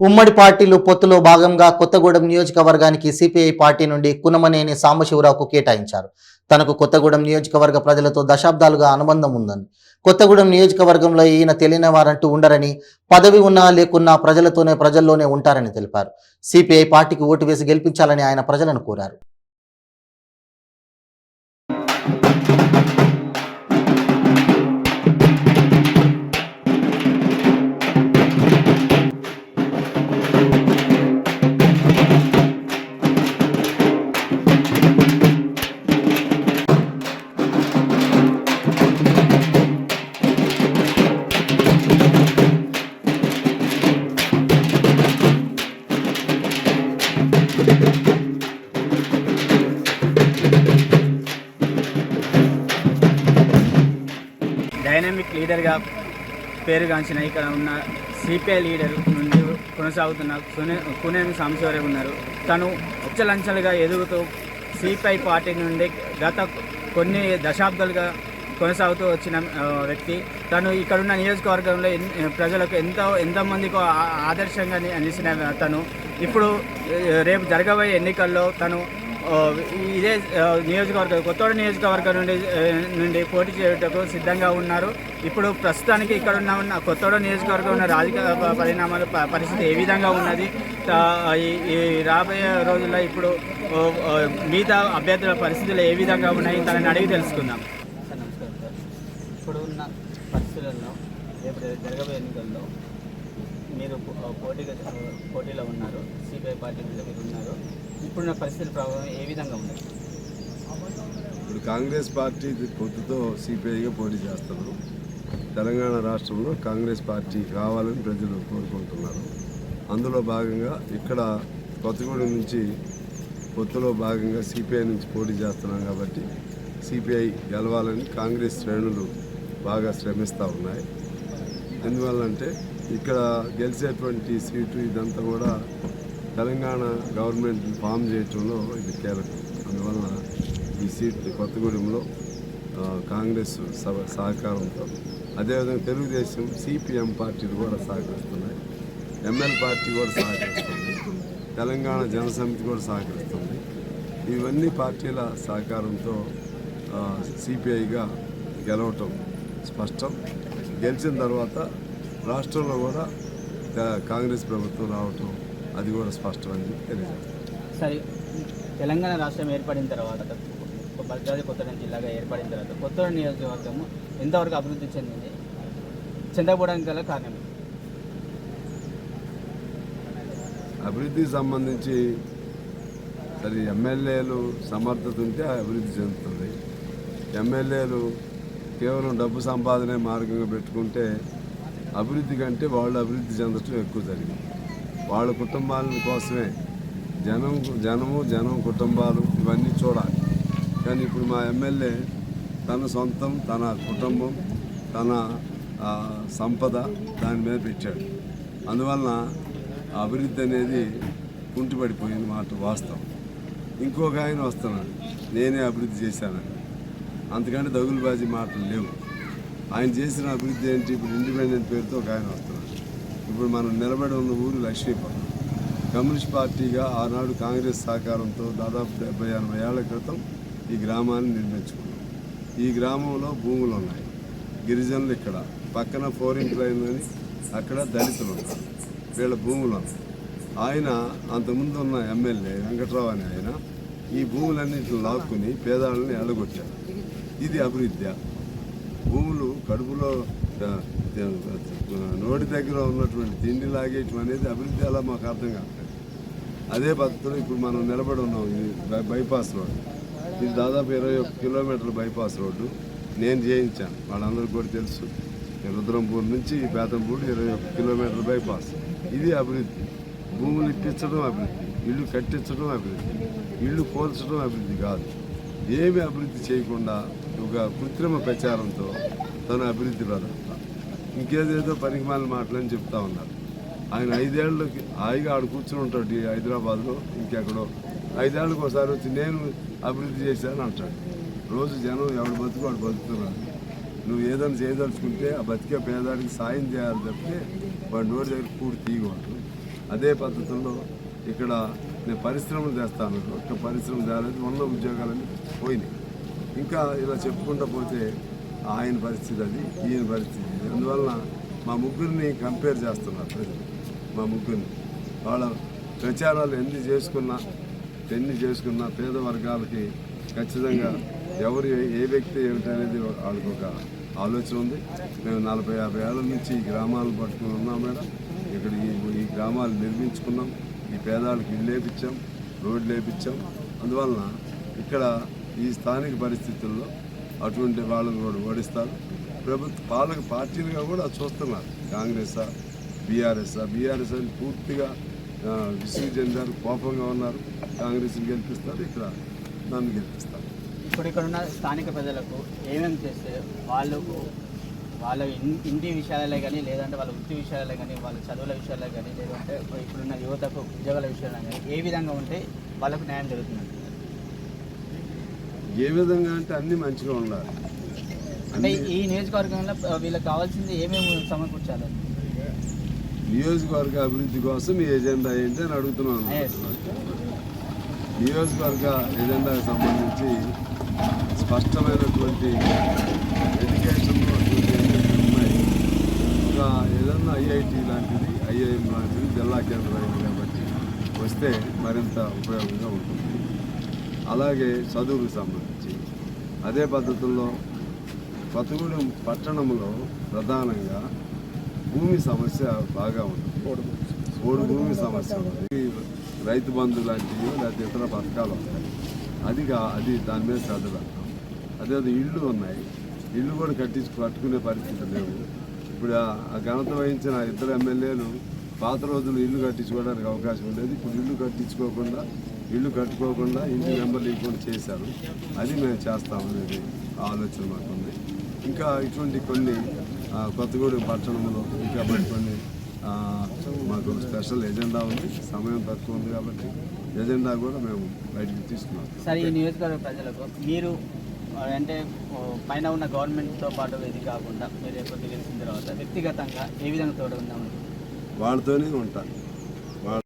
ఉమ్మడి పార్టీలు పొత్తులో భాగంగా కొత్తగూడెం నియోజకవర్గానికి సిపిఐ పార్టీ నుండి కునమనేని సాంబశివరావుకు కేటాయించారు. తనకు కొత్తగూడెం నియోజకవర్గ ప్రజలతో దశాబ్దాలుగా అనుబంధం ఉందని, కొత్తగూడెం నియోజకవర్గంలో ఈయన తెలియని వారంటూ ఉండరని, పదవి ఉన్నా లేకున్నా ప్రజల్లోనే ఉంటారని తెలిపారు. సిపిఐ పార్టీకి ఓటు వేసి గెలిపించాలని ఆయన ప్రజలను కోరారు. డైనమిక్ లీడర్గా పేరుగాంచిన ఇక్కడ ఉన్న సిపిఐ లీడర్ నుండి కొనసాగుతున్న కునేని సాంబశివరావు ఉన్నారు. తను ఉచ్చలంచెలుగా ఎదుగుతూ సిపిఐ పార్టీ నుండి గత కొన్ని దశాబ్దాలుగా కొనసాగుతూ వచ్చిన వ్యక్తి. తను ఇక్కడున్న నియోజకవర్గంలో ప్రజలకు ఎంతోమందికి ఆదర్శంగా నిలిచిన తను ఇప్పుడు రేపు జరగబోయే ఎన్నికల్లో తను ఇదే కొత్తగూడెం నియోజకవర్గం నుండి పోటీ చేయటకు సిద్ధంగా ఉన్నారు. ఇప్పుడు ప్రస్తుతానికి ఇక్కడ ఉన్న కొత్తగూడెం నియోజకవర్గం ఉన్న రాజకీయ పరిణామాల పరిస్థితి ఏ విధంగా ఉన్నది, ఈ రాబోయే రోజుల్లో ఇప్పుడు మిగతా అభ్యర్థుల పరిస్థితులు ఏ విధంగా ఉన్నాయి తనని అడిగి తెలుసుకుందాం. ఇప్పుడు ఉన్న పరిస్థితుల్లో రేపు జరగబోయే ఎన్నికల్లో మీరు పోటీలో ఉన్నారు, సిపిఐ పార్టీ మీద మీరు ఉన్నారు. ఇప్పుడున్న పరిస్థితుల ప్రభావం ఏ విధంగా ఉంది? ఇప్పుడు కాంగ్రెస్ పార్టీ పొత్తుతో సిపిఐగా పోటీ చేస్తున్నారు. తెలంగాణ రాష్ట్రంలో కాంగ్రెస్ పార్టీ కావాలని ప్రజలు కోరుకుంటున్నారు. అందులో భాగంగా ఇక్కడ కొత్తగూడెం నుంచి పొత్తులో భాగంగా సిపిఐ నుంచి పోటీ చేస్తున్నాం కాబట్టి సిపిఐ గెలవాలని కాంగ్రెస్ శ్రేణులు బాగా శ్రమిస్తూ ఉన్నాయి. ఎందువల్లంటే ఇక్కడ గెలిచేటువంటి సీటు ఇదంతా కూడా తెలంగాణ గవర్నమెంట్ ఫామ్ చేయటంలో ఇది కీలకం. అందువలన ఈ సీట్ కొత్తగూడెంలో కాంగ్రెస్ సహకారంతో, అదేవిధంగా తెలుగుదేశం సిపిఎం పార్టీలు కూడా సహకరిస్తున్నాయి, ఎంఎల్ పార్టీ కూడా సహకరిస్తుంది, తెలంగాణ జనసమితి కూడా సహకరిస్తుంది. ఇవన్నీ పార్టీల సహకారంతో సిపిఐగా గెలవటం స్పష్టం. గెలిచిన తర్వాత రాష్ట్రంలో కూడా కాంగ్రెస్ ప్రభుత్వం రావటం అది కూడా స్పష్టమని తెలియజేస్తారు. సరే, తెలంగాణ రాష్ట్రం ఏర్పడిన తర్వాత భద్రాద్రి కొత్తగూడెం జిల్లాగా ఏర్పడిన తర్వాత కొత్తగూడెం నియోజకవర్గము ఎంతవరకు అభివృద్ధి చెందకపోవడానికి గల కారణం? అభివృద్ధికి సంబంధించి సరే ఎమ్మెల్యేలు సమర్థత ఉంటే అభివృద్ధి చెందుతుంది. ఎమ్మెల్యేలు కేవలం డబ్బు సంపాదనే మార్గంగా పెట్టుకుంటే అభివృద్ధి కంటే వాళ్ళు అభివృద్ధి చెందటం ఎక్కువ జరిగింది. వాళ్ళ కుటుంబాల కోసమే జనం కుటుంబాలు ఇవన్నీ చూడాలి. కానీ ఇప్పుడు మా ఎమ్మెల్యే తన సొంతం, తన కుటుంబం, తన సంపద దాని మీద పెట్టాడు. అందువలన అభివృద్ధి అనేది కుంటిపడిపోయింది మాట వాస్తవం. ఇంకొక ఆయన వస్తున్నాడు, నేనే అభివృద్ధి చేశానని. అంతకంటే దగులుబాజీ మాటలు లేవు. ఆయన చేసిన అభివృద్ధి ఏంటి? ఇప్పుడు ఇండిపెండెంట్ పేరుతో ఒక ఆయన వస్తున్నాడు. ఇప్పుడు మనం నిలబడి ఉన్న ఊరు లక్ష్మీపురం. కమ్యూనిస్ట్ పార్టీగా ఆనాడు కాంగ్రెస్ సహకారంతో దాదాపు 70-80 ఏళ్ల క్రితం ఈ గ్రామాన్ని నిర్మించుకున్నాం. ఈ గ్రామంలో భూములు ఉన్నాయి, గిరిజనులు ఇక్కడ పక్కన 4 ఇంటి లైన్ అని అక్కడ దళితులు ఉన్నారు, వీళ్ళ భూములు ఉన్నాయి. ఆయన అంతకుముందు ఉన్న ఎమ్మెల్యే వెంకట్రావు అని ఆయన ఈ భూములన్నింటిని లాక్కుని పేదాలని ఎడగొట్టారు. ఇది అభివృద్ధి. భూములు కడుపులో నోటి దగ్గర ఉన్నటువంటి తిండి లాగేయటం అనేది అభివృద్ధి అలా మాకు అర్థం కాదు. అదే పద్ధతిలో ఇప్పుడు మనం నిలబడి ఉన్నాం. ఇది బైపాస్ రోడ్డు, ఇది దాదాపు 21 కిలోమీటర్ల బైపాస్ రోడ్డు నేను చేయించాను, వాళ్ళందరికీ కూడా తెలుసు. రుద్రంపూర్ నుంచి బేతంపూడి 21 కిలోమీటర్ల బైపాస్. ఇది అభివృద్ధి. భూములు ఇప్పించడం అభివృద్ధి, ఇల్లు కట్టించడం అభివృద్ధి, ఇల్లు కోల్చడం అభివృద్ధి కాదు. ఏమి అభివృద్ధి చేయకుండా ఒక కృత్రిమ ప్రచారంతో తన అభివృద్ధి పడతారు. ఇంకేదేదో పనికిమాలిన మాటలని చెప్తా ఉన్నారు. ఆయన 5 ఏళ్ళకి హాయిగా ఆడు కూర్చుని ఉంటాడు హైదరాబాద్లో, ఇంకెక్కడో. 5 ఏళ్ళకి ఒకసారి వచ్చి నేను అభివృద్ధి చేశాను అంటాడు. రోజు జనం ఎవడు బతుకు వాడు బతుకుతున్నారు. నువ్వు ఏదైనా చేయదలుచుకుంటే ఆ బతికే పేదాడికి సాయం చేయాలి తప్పితే వాడు నోటి దగ్గర పూర్తి తీయకూడదు. అదే పద్ధతుల్లో ఇక్కడ నేను పరిశ్రమలు తెస్తాను, ఒక్క పరిశ్రమ తేలేదు, ఉన్న ఉద్యోగాలన్నీ పోయినాయి. ఇంకా ఇలా చెప్పుకుంటూ పోతే ఆయన పరిస్థితి అది, ఈయన పరిస్థితి ఇది. అందువలన మా ముగ్గురిని కంపేర్ చేస్తున్నారు ప్రజలు. మా ముగ్గురిని వాళ్ళ ప్రచారాలు ఎన్ని చేసుకున్నా పేద వర్గాలకి ఖచ్చితంగా ఎవరు ఏ వ్యక్తి ఏమిటనేది వాళ్ళకి ఒక ఆలోచన ఉంది. మేము 40-50 ఏళ్ళ నుంచి ఈ గ్రామాలను పట్టుకుని ఉన్నాం మేడం. ఇక్కడ ఈ గ్రామాలు నిర్మించుకున్నాం, ఈ పేదవాళ్ళకి ఇల్లు వేపించాం, రోడ్లు వేపించాం. అందువలన ఇక్కడ ఈ స్థానిక పరిస్థితుల్లో అటువంటి వాళ్ళని కూడా ఓడిస్తారు. ప్రభుత్వ పాలక పార్టీలుగా కూడా చూస్తున్నారు. కాంగ్రెస్ బీఆర్ఎస్ అని పూర్తిగా విసుగు చెందారు, కోపంగా ఉన్నారు. కాంగ్రెస్ని గెలిపిస్తారు, ఇక్కడ నన్ను గెలిపిస్తారు. ఇప్పుడు ఇక్కడ ఉన్న స్థానిక ప్రజలకు ఏమేమి చేస్తే వాళ్ళ ఇంటి విషయాలే కానీ, లేదంటే వాళ్ళ వృత్తి విషయాలే కానీ, వాళ్ళ చదువుల విషయాలే కానీ, లేదంటే ఇప్పుడున్న యువతకు ఉద్యోగాల విషయాలే కానీ ఏ విధంగా ఉంటే వాళ్ళకు న్యాయం జరుగుతుంది? ఏ విధంగా అంటే అన్నీ మంచిగా ఉండాలి. అంటే ఈ నియోజకవర్గంలో వీళ్ళకి కావాల్సింది ఏమేమి సమకూర్చాలి? నియోజకవర్గ అభివృద్ధి కోసం ఈ ఎజెండా ఏంటి అని అడుగుతున్నాను. నియోజకవర్గ ఎజెండాకి సంబంధించి స్పష్టమైనటువంటి ఎడ్యుకేషన్ ఉన్నాయి. ఒక ఏదన్నా ఐఐటి లాంటిది, ఐఐఎం లాంటిది జిల్లా కేంద్రమైంది కాబట్టి వస్తే మరింత ఉపయోగంగా ఉంటుంది. అలాగే చదువుకు సంబంధించి అదే పద్ధతుల్లో కొత్తగూడెం పట్టణంలో ప్రధానంగా భూమి సమస్య బాగా ఉంటుంది. పోడు భూమి సమస్య ఉంటుంది. రైతు బంధు లాంటివి లేకపోతే ఇతర పథకాలు ఉంటాయి. అది దాని మీద శ్రద్ధ పెడతాం. అదే ఇళ్ళు ఉన్నాయి, ఇళ్ళు కూడా కట్టుకునే పరిస్థితి లేవు. ఇప్పుడు ఆ ఘనత వహించిన 2 ఎమ్మెల్యేలు పాత రోజులు ఇల్లు కట్టించుకోవడానికి అవకాశం ఉండేది. ఇప్పుడు ఇల్లు కట్టుకోకుండా ఇంటి నెంబర్లు ఇవ్వకుండా చేశారు. అది మేము చేస్తామనేది ఆలోచన మాకు ఉంది. ఇంకా ఇటువంటి కొన్ని కొత్తగూడెం పట్టణంలో ఇంకా కొన్ని మాకు స్పెషల్ ఎజెండా ఉంది. సమయం తక్కువ ఉంది కాబట్టి ఎజెండా కూడా మేము బయటికి తీసుకున్నాం. సరే, ఈ నియోజకవర్గ ప్రజలకు మీరు అంటే పైన ఉన్న గవర్నమెంట్తో పాటు ఇది కాకుండా మీరు ఎప్పుడు గెలిచిన తర్వాత వ్యక్తిగతంగా ఏ విధంగా తోడు ఉందామని? వాళ్ళతోనే ఉంటాను.